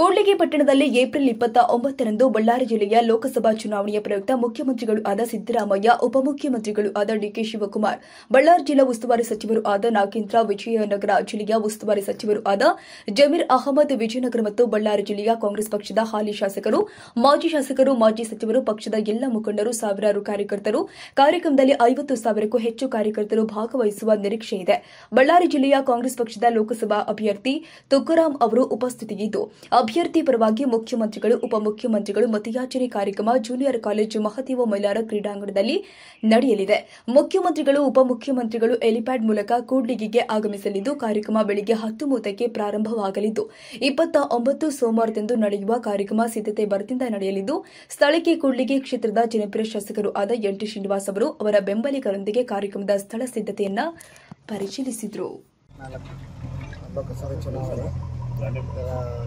ಕೂಡ್ಲಿಗಿ ಪಟ್ಟಣದಲ್ಲಿ ಏಪ್ರಿಲ್ 29ರಂದು ಬಳ್ಳಾರಿ ಜಿಲ್ಲೆಯ ಲೋಕಸಭಾ ಚುನಾವಣೆಯ ಪ್ರಯುಕ್ತ ಮುಖ್ಯಮಂತ್ರಿಗಳು ಆದ ಸಿದ್ದರಾಮಯ್ಯ, ಉಪಮುಖ್ಯಮಂತ್ರಿಗಳು ಆದ ಡಿಕೆ ಶಿವಕುಮಾರ್, ಬಳ್ಳಾರಿ ಜಿಲ್ಲಾ ಉಸ್ತುವಾರಿ ಸಚಿವರು ಆದ ನಾಗೇಂದ್ರ, ವಿಜಯನಗರ ಜಿಲ್ಲೆಯ ಉಸ್ತುವಾರಿ ಸಚಿವರು ಆದ ಜಮೀರ್ ಅಹಮದ್, ವಿಜಯನಗರ ಮತ್ತು ಬಳ್ಳಾರಿ ಜಿಲ್ಲೆಯ ಕಾಂಗ್ರೆಸ್ ಪಕ್ಷದ ಹಾಲಿ ಶಾಸಕರು, ಮಾಜಿ ಸಚಿವರು, ಪಕ್ಷದ ಎಲ್ಲ ಮುಖಂಡರು, ಸಾವಿರಾರು ಕಾರ್ಯಕರ್ತರು, ಕಾರ್ಯಕ್ರಮದಲ್ಲಿ 50,000ಕ್ಕೂ ಹೆಚ್ಚು ಕಾರ್ಯಕರ್ತರು ಭಾಗವಹಿಸುವ ನಿರೀಕ್ಷೆ ಇದೆ. ಬಳ್ಳಾರಿ ಜಿಲ್ಲೆಯ ಕಾಂಗ್ರೆಸ್ ಪಕ್ಷದ ಲೋಕಸಭಾ ಅಭ್ಯರ್ಥಿ ತುಕಾರಾಂ ಅವರು ಉಪಸ್ಥಿತಿಯಿದ್ದು, ಅಭ್ಯರ್ಥಿ ಪರವಾಗಿ ಮುಖ್ಯಮಂತ್ರಿಗಳು, ಉಪಮುಖ್ಯಮಂತ್ರಿಗಳು ಮತಯಾಚನೆ ಕಾರ್ಯಕ್ರಮ ಜೂನಿಯರ್ ಕಾಲೇಜು ಮಹದೇವ ಮೈಲಾರ ಕ್ರೀಡಾಂಗಣದಲ್ಲಿ ನಡೆಯಲಿದೆ. ಮುಖ್ಯಮಂತ್ರಿಗಳು, ಉಪಮುಖ್ಯಮಂತ್ರಿಗಳು ಹೆಲಿಪ್ಯಾಡ್ ಮೂಲಕ ಕೂಡ್ಲಿಗಿಗೆ ಆಗಮಿಸಲಿದ್ದು, ಕಾರ್ಯಕ್ರಮ ಬೆಳಗ್ಗೆ 10:30ಕ್ಕೆ ಪ್ರಾರಂಭವಾಗಲಿದ್ದು 29 ಸೋಮವಾರದಂದು ನಡೆಯುವ ಕಾರ್ಯಕ್ರಮ ಸಿದ್ದತೆ ಭರದಿಂದ ನಡೆಯಲಿದ್ದು, ಸ್ಥಳಕ್ಕೆ ಕೂಡ್ಲಿಗಿ ಕ್ಷೇತ್ರದ ಜನಪ್ರಿಯ ಶಾಸಕರು ಆದ ಎನ್.ಟಿ. ಶ್ರೀನಿವಾಸ್ ಅವರು ಅವರ ಬೆಂಬಲಿಗರೊಂದಿಗೆ ಕಾರ್ಯಕ್ರಮದ ಸ್ಥಳ ಸಿದ್ದತೆಯನ್ನು ಪರಿಶೀಲಿಸಿದರು. ಲೋಕಸಭೆ ಚುನಾವಣೆ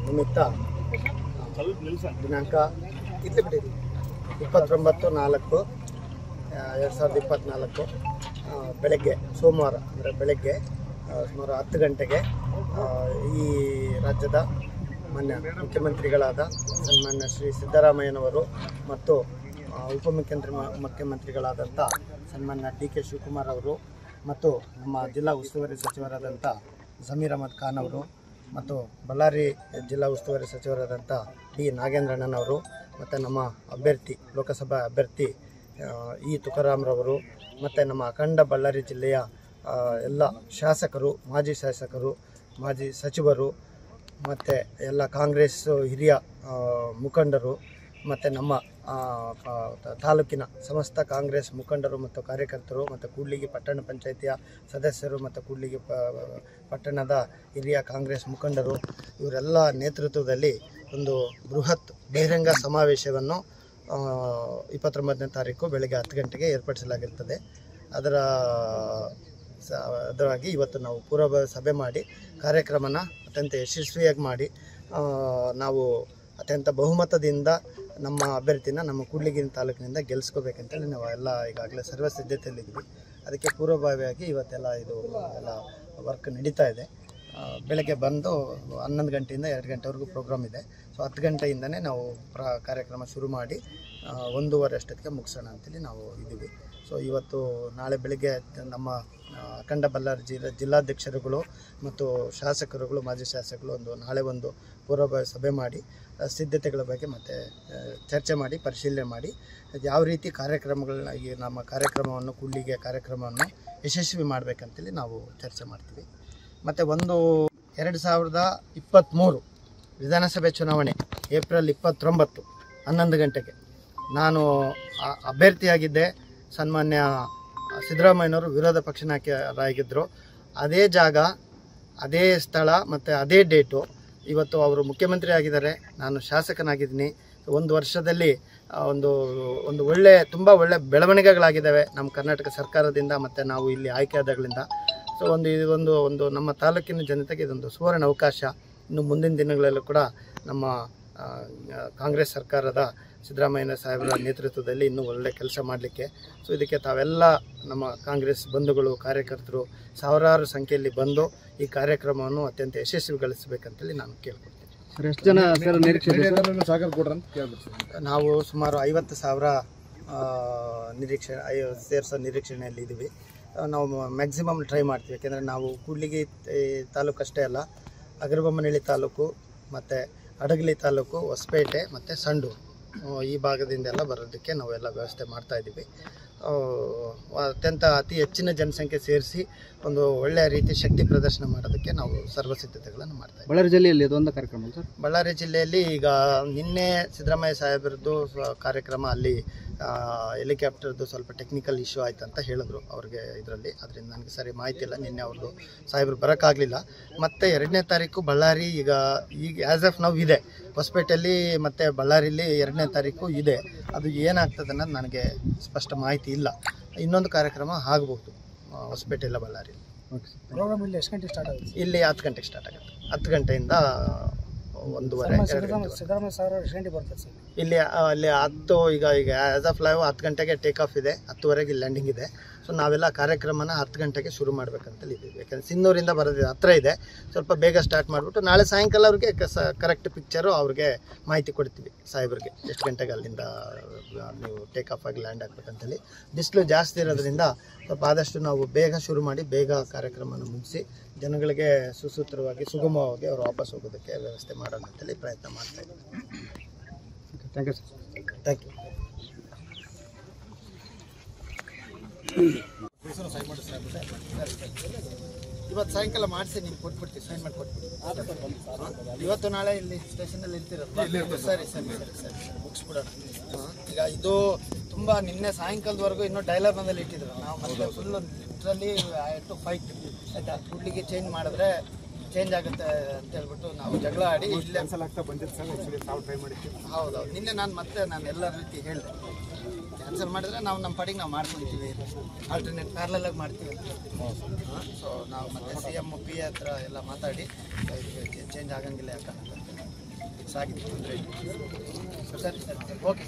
ನಿಮಿತ್ತ ದಿನಾಂಕ 29/4/2024 ಬೆಳಗ್ಗೆ ಸೋಮವಾರ ಅಂದರೆ ಬೆಳಗ್ಗೆ ಸುಮಾರು 10 ಗಂಟೆಗೆ ಈ ರಾಜ್ಯದ ಮಾನ್ಯ ಮುಖ್ಯಮಂತ್ರಿಗಳಾದ ಸನ್ಮಾನ್ಯ ಶ್ರೀ ಸಿದ್ದರಾಮಯ್ಯನವರು ಮತ್ತು ಮುಖ್ಯಮಂತ್ರಿಗಳಾದಂಥ ಸನ್ಮಾನ್ಯ ಡಿ.ಕೆ. ಶಿವಕುಮಾರ್ ಅವರು ಮತ್ತು ನಮ್ಮ ಜಿಲ್ಲಾ ಉಸ್ತುವಾರಿ ಸಚಿವರಾದಂಥ ಜಮೀರ್ ಅಹಮದ್ ಖಾನ್ ಅವರು ಮತ್ತು ಬಳ್ಳಾರಿ ಜಿಲ್ಲಾ ಉಸ್ತುವಾರಿ ಸಚಿವರಾದಂಥ ಡಿ. ನಾಗೇಂದ್ರಣ್ಣನವರು ಮತ್ತು ನಮ್ಮ ಅಭ್ಯರ್ಥಿ ಲೋಕಸಭಾ ಅಭ್ಯರ್ಥಿ ಇ. ತುಕಾರಾಂರವರು ಮತ್ತು ನಮ್ಮ ಅಖಂಡ ಬಳ್ಳಾರಿ ಜಿಲ್ಲೆಯ ಎಲ್ಲ ಶಾಸಕರು, ಮಾಜಿ ಸಚಿವರು ಮತ್ತು ಎಲ್ಲ ಕಾಂಗ್ರೆಸ್ ಹಿರಿಯ ಮುಖಂಡರು ಮತ್ತು ನಮ್ಮ ತಾಲೂಕಿನ ಸಮಸ್ತ ಕಾಂಗ್ರೆಸ್ ಮುಖಂಡರು ಮತ್ತು ಕಾರ್ಯಕರ್ತರು ಮತ್ತು ಕೂಡ್ಲಿಗಿ ಪಟ್ಟಣ ಪಂಚಾಯಿತಿಯ ಸದಸ್ಯರು ಮತ್ತು ಕೂಡ್ಲಿಗಿ ಪಟ್ಟಣದ ಹಿರಿಯ ಕಾಂಗ್ರೆಸ್ ಮುಖಂಡರು ಇವರೆಲ್ಲ ನೇತೃತ್ವದಲ್ಲಿ ಒಂದು ಬೃಹತ್ ಬಹಿರಂಗ ಸಮಾವೇಶವನ್ನು 29ನೇ ತಾರೀಕು ಬೆಳಗ್ಗೆ 10 ಗಂಟೆಗೆ ಏರ್ಪಡಿಸಲಾಗಿರ್ತದೆ. ಅದರಾಗಿ ಇವತ್ತು ನಾವು ಪೂರ್ವ ಸಭೆ ಮಾಡಿ ಕಾರ್ಯಕ್ರಮನ ಅತ್ಯಂತ ಯಶಸ್ವಿಯಾಗಿ ಮಾಡಿ ನಾವು ಅತ್ಯಂತ ಬಹುಮತದಿಂದ ನಮ್ಮ ಅಭ್ಯರ್ಥಿನ ನಮ್ಮ ಕೂಡ್ಲಿಗಿ ತಾಲೂಕಿನಿಂದ ಗೆಲ್ಲಿಸ್ಕೋಬೇಕಂತೇಳಿ ನಾವು ಎಲ್ಲ ಈಗಾಗಲೇ ಸರ್ವ ಸಿದ್ಧತೆಯಲ್ಲಿದ್ವಿ. ಅದಕ್ಕೆ ಪೂರ್ವಭಾವಿಯಾಗಿ ಇವತ್ತೆಲ್ಲ ಇದು ಎಲ್ಲ ವರ್ಕ್ ನಡೀತಾ ಇದೆ. ಬೆಳಗ್ಗೆ ಬಂದು 11 ಗಂಟೆಯಿಂದ 2 ಗಂಟೆವರೆಗೂ ಪ್ರೋಗ್ರಾಮ್ ಇದೆ. ಸೊ 10 ಗಂಟೆಯಿಂದನೇ ನಾವು ಕಾರ್ಯಕ್ರಮ ಶುರು ಮಾಡಿ 1:15 ಅಷ್ಟೊತ್ತಿಗೆ ಮುಗಿಸೋಣ ಅಂತೇಳಿ ನಾವು ಇದ್ದೀವಿ. ಸೊ ಇವತ್ತು ನಾಳೆ ಬೆಳಗ್ಗೆ ನಮ್ಮ ಅಖಂಡ ಬಳ್ಳಾರಿ ಜಿಲ್ಲಾಧ್ಯಕ್ಷರುಗಳು ಮತ್ತು ಶಾಸಕರುಗಳು, ಮಾಜಿ ಶಾಸಕರು ನಾಳೆ ಒಂದು ಪೂರ್ವಭಾವಿ ಸಭೆ ಮಾಡಿ ಸಿದ್ಧತೆಗಳ ಬಗ್ಗೆ ಮತ್ತು ಚರ್ಚೆ ಮಾಡಿ ಪರಿಶೀಲನೆ ಮಾಡಿ ಯಾವ ರೀತಿ ಕಾರ್ಯಕ್ರಮಗಳನ್ನ ಈ ನಮ್ಮ ಕಾರ್ಯಕ್ರಮವನ್ನು ಕೂಡ್ಲಿಗೆ ಕಾರ್ಯಕ್ರಮವನ್ನು ಯಶಸ್ವಿ ಮಾಡಬೇಕಂತೇಳಿ ನಾವು ಚರ್ಚೆ ಮಾಡ್ತೀವಿ. ಮತ್ತು 2023 ವಿಧಾನಸಭೆ ಚುನಾವಣೆ ಏಪ್ರಿಲ್ 29 11 ಗಂಟೆಗೆ ನಾನು ಅಭ್ಯರ್ಥಿಯಾಗಿದ್ದೆ. ಸನ್ಮಾನ್ಯ ಸಿದ್ದರಾಮಯ್ಯನವರು ವಿರೋಧ ಪಕ್ಷ ನಾಯಕರಾಗಿದ್ದರು. ಅದೇ ಜಾಗ, ಅದೇ ಸ್ಥಳ ಮತ್ತು ಅದೇ ಡೇಟು. ಇವತ್ತು ಅವರು ಮುಖ್ಯಮಂತ್ರಿ ಆಗಿದ್ದಾರೆ, ನಾನು ಶಾಸಕನಾಗಿದ್ದೀನಿ. ಒಂದು ವರ್ಷದಲ್ಲಿ ತುಂಬ ಒಳ್ಳೆ ಬೆಳವಣಿಗೆಗಳಾಗಿದ್ದಾವೆ ನಮ್ಮ ಕರ್ನಾಟಕ ಸರ್ಕಾರದಿಂದ ಮತ್ತು ನಾವು ಇಲ್ಲಿ ಆಯ್ಕೆಯಾದಾಗಲಿಂದ. ಸೊ ಒಂದು ನಮ್ಮ ತಾಲೂಕಿನ ಜನತೆಗೆ ಇದೊಂದು ಸುವರ್ಣ ಅವಕಾಶ. ಇನ್ನು ಮುಂದಿನ ದಿನಗಳಲ್ಲೂ ಕೂಡ ನಮ್ಮ ಕಾಂಗ್ರೆಸ್ ಸರ್ಕಾರದ ಸಿದ್ದರಾಮಯ್ಯ ಸಾಹೇಬರ ನೇತೃತ್ವದಲ್ಲಿ ಇನ್ನೂ ಒಳ್ಳೆ ಕೆಲಸ ಮಾಡಲಿಕ್ಕೆ. ಸೊ ಇದಕ್ಕೆ ತಾವೆಲ್ಲ ನಮ್ಮ ಕಾಂಗ್ರೆಸ್ ಬಂಧುಗಳು, ಕಾರ್ಯಕರ್ತರು ಸಾವಿರಾರು ಸಂಖ್ಯೆಯಲ್ಲಿ ಬಂದು ಈ ಕಾರ್ಯಕ್ರಮವನ್ನು ಅತ್ಯಂತ ಯಶಸ್ವಿಗೊಳಿಸಬೇಕಂತೇಳಿ ನಾನು ಕೇಳ್ಕೊಡ್ತೀನಿ. ಎಷ್ಟು ಜನ ನಾವು ಸುಮಾರು 50,000 ಸೇರಿಸೋ ನಿರೀಕ್ಷಣೆಯಲ್ಲಿ ಇದ್ದೀವಿ. ನಾವು ಮ್ಯಾಕ್ಸಿಮಮ್ ಟ್ರೈ ಮಾಡ್ತೀವಿ. ಯಾಕೆಂದರೆ ನಾವು ಕೂಡ್ಲಿಗಿ ತಾಲೂಕು ಅಷ್ಟೇ ಅಲ್ಲ, ಅಗರಬೊಮ್ಮನಹಳ್ಳಿ ತಾಲೂಕು ಮತ್ತು ಹಡಗಲಿ ತಾಲೂಕು, ಹೊಸಪೇಟೆ ಮತ್ತು ಸಂಡೂರು ಈ ಭಾಗದಿಂದೆಲ್ಲ ಬರೋದಕ್ಕೆ ನಾವೆಲ್ಲ ವ್ಯವಸ್ಥೆ ಮಾಡ್ತಾಯಿದ್ದೀವಿ. ಅತಿ ಹೆಚ್ಚಿನ ಜನಸಂಖ್ಯೆ ಸೇರಿಸಿ ಒಂದು ಒಳ್ಳೆಯ ರೀತಿ ಶಕ್ತಿ ಪ್ರದರ್ಶನ ಮಾಡೋದಕ್ಕೆ ನಾವು ಸರ್ವ ಸಿದ್ಧತೆಗಳನ್ನು ಮಾಡ್ತಾಯಿದ್ದೀವಿ. ಬಳ್ಳಾರಿ ಜಿಲ್ಲೆಯಲ್ಲಿ ಅದೊಂದು ಕಾರ್ಯಕ್ರಮ ಸರ್. ಬಳ್ಳಾರಿ ಜಿಲ್ಲೆಯಲ್ಲಿ ಈಗ ನಿನ್ನೆ ಸಿದ್ದರಾಮಯ್ಯ ಸಾಹೇಬರದ್ದು ಕಾರ್ಯಕ್ರಮ, ಅಲ್ಲಿ ಹೆಲಿಕಾಪ್ಟರ್ದು ಸ್ವಲ್ಪ ಟೆಕ್ನಿಕಲ್ ಇಶ್ಯೂ ಆಯ್ತು ಅಂತ ಹೇಳಿದ್ರು ಅವ್ರಿಗೆ ಇದರಲ್ಲಿ. ಅದರಿಂದ ನನಗೆ ಸರಿ ಮಾಹಿತಿ ಇಲ್ಲ. ನಿನ್ನೆ ಅವ್ರದ್ದು ಸಾಹೇಬರು ಬರೋಕ್ಕಾಗಲಿಲ್ಲ. ಮತ್ತು 2ನೇ ತಾರೀಕು ಬಳ್ಳಾರಿ ಈಗ ಆ್ಯಸ್ ಆಫ್ ನೌ ಇದೆ. ಹೊಸಪೇಟೆಯಲ್ಲಿ ಮತ್ತು ಬಳ್ಳಾರಿಲಿ 2ನೇ ತಾರೀಕು ಇದೆ. ಅದು ಏನಾಗ್ತದೆ ಅನ್ನೋದು ನನಗೆ ಸ್ಪಷ್ಟ ಮಾಹಿತಿ ಇಲ್ಲ. ಇನ್ನೊಂದು ಕಾರ್ಯಕ್ರಮ ಆಗ್ಬೋದು ಹೊಸಪೇಟೆಲ್ಲ ಬಳ್ಳಾರಿ. ಪ್ರೋಗ್ರಾಮ್ ಇಲ್ಲಿ ಎಷ್ಟು ಗಂಟೆ ಸ್ಟಾರ್ಟ್ ಆಗುತ್ತೆ? ಇಲ್ಲಿ 10 ಗಂಟೆಗೆ ಸ್ಟಾರ್ಟ್ ಆಗುತ್ತೆ. 10 ಗಂಟೆಯಿಂದ 1:30 ಸಿದ್ದರಾಮಯ್ಯ ಸಾವಿರ ಎಷ್ಟು ಗಂಟೆ ಬರ್ತದೆ ಸರ್? ಇಲ್ಲಿ 10 ಈಗ ಆ್ಯಸ್ ಆಫ್ ಲೈವ್ 10 ಗಂಟೆಗೆ ಟೇಕ್ ಆಫ್ ಇದೆ, 10:30ಗೆ ಲ್ಯಾಂಡಿಂಗ್ ಇದೆ. ಸೊ ನಾವೆಲ್ಲ ಕಾರ್ಯಕ್ರಮನ 10 ಗಂಟೆಗೆ ಶುರು ಮಾಡಬೇಕಂತಲ್ಲಿ ಇದ್ದೀವಿ. ಯಾಕಂದರೆ ಸಿನ್ನೂರಿಂದ ಬರೋದು ಹತ್ರ ಇದೆ, ಸ್ವಲ್ಪ ಬೇಗ ಸ್ಟಾರ್ಟ್ ಮಾಡಿಬಿಟ್ಟು ನಾಳೆ ಸಾಯಂಕಾಲ ಅವ್ರಿಗೆ ಕರೆಕ್ಟ್ ಪಿಕ್ಚರು ಅವ್ರಿಗೆ ಮಾಹಿತಿ ಕೊಡ್ತೀವಿ ಸಾಹೇಬ್ರಿಗೆ, ಎಷ್ಟು ಗಂಟೆಗೆ ಅಲ್ಲಿಂದ ನೀವು ಟೇಕ್ ಆಫ್ ಆಗಿ ಲ್ಯಾಂಡ್ ಆಗಬೇಕಂತೇಳಿ. ಬಿಸಿಲು ಜಾಸ್ತಿ ಇರೋದ್ರಿಂದ ಸ್ವಲ್ಪ ಆದಷ್ಟು ನಾವು ಬೇಗ ಶುರು ಮಾಡಿ ಬೇಗ ಕಾರ್ಯಕ್ರಮನ ಮುಗಿಸಿ ಜನಗಳಿಗೆ ಸುಸೂತ್ರವಾಗಿ ಸುಗಮವಾಗಿ ಅವರು ವಾಪಸ್ ಹೋಗೋದಕ್ಕೆ ವ್ಯವಸ್ಥೆ ಮಾಡೋಣ ಅಂತೇಳಿ ಪ್ರಯತ್ನ ಮಾಡ್ತಾ ಇದ್ದೀವಿ. Thank you sir. Thank you. ಇವತ್ತು ಸಾಯಂಕಾಲ ಮಾಡಿಸಿ ನೀವು ಕೊಟ್ಬಿಡ್ತೀವಿ, ಸೈನ್ ಮಾಡಿ ಕೊಟ್ಬಿಡ್ತೀವಿ. ಇವತ್ತು ನಾಳೆ ಇಲ್ಲಿ ಸ್ಟೇಷನಲ್ಲಿ ಇರ್ತೀರಲ್ಲ? ಸರಿ ಸರಿ ಸರಿ ಸರಿ ಮುಗಿಸ್ಬಿಡೋಣ. ಈಗ ಇದು ತುಂಬ ನಿನ್ನೆ ಸಾಯಂಕಾಲದವರೆಗೂ ಇನ್ನೂ ಡೈಲಾಗ್ನಲ್ಲಿ ಇಟ್ಟಿದ್ರು. ನಾವು ಮತ್ತೆ ಫುಲ್ಲು ಲಿಟ್ರಲಿ ಟು ಫೈಟ್ ಆಯಿತಾ, ಕೂಡ್ಲಿಗೆ ಚೇಂಜ್ ಮಾಡಿದ್ರೆ ಚೇಂಜ್ ಆಗುತ್ತೆ ಅಂತ ಹೇಳ್ಬಿಟ್ಟು ನಾವು ಜಗಳ ಆಡಿ ಇಲ್ಲೇ ಆಗ್ತಾ ಬಂದಿತ್ತು ಸರ್. ಆ್ಯಕ್ಚುಲಿ ನಾವು ಟ್ರೈ ಮಾಡಿದ್ದೀವಿ. ಹೌದೌದು, ನಿನ್ನೆ ನಾನು ಎಲ್ಲ ರೀತಿ ಹೇಳಿದೆ, ಕ್ಯಾನ್ಸಲ್ ಮಾಡಿದ್ರೆ ನಾವು ನಮ್ಮ ಪಾಡಿಗೆ ನಾವು ಮಾಡ್ಕೊಳ್ತೀವಿ, ಆಲ್ಟರ್ನೇಟ್ ಪ್ಯಾರಲಾಗಿ ಮಾಡ್ತೀವಿ. ಸೊ ನಾವು ಮತ್ತೆ CM PA ಹತ್ರ ಎಲ್ಲ ಮಾತಾಡಿ ಚೇಂಜ್ ಆಗಂಗಿಲ್ಲ ಯಾಕಂತ ಸಾಗಿದ್ದು ತೊಂದರೆ ಇಲ್ಲ. ಸರಿ ಸರಿ ಓಕೆ.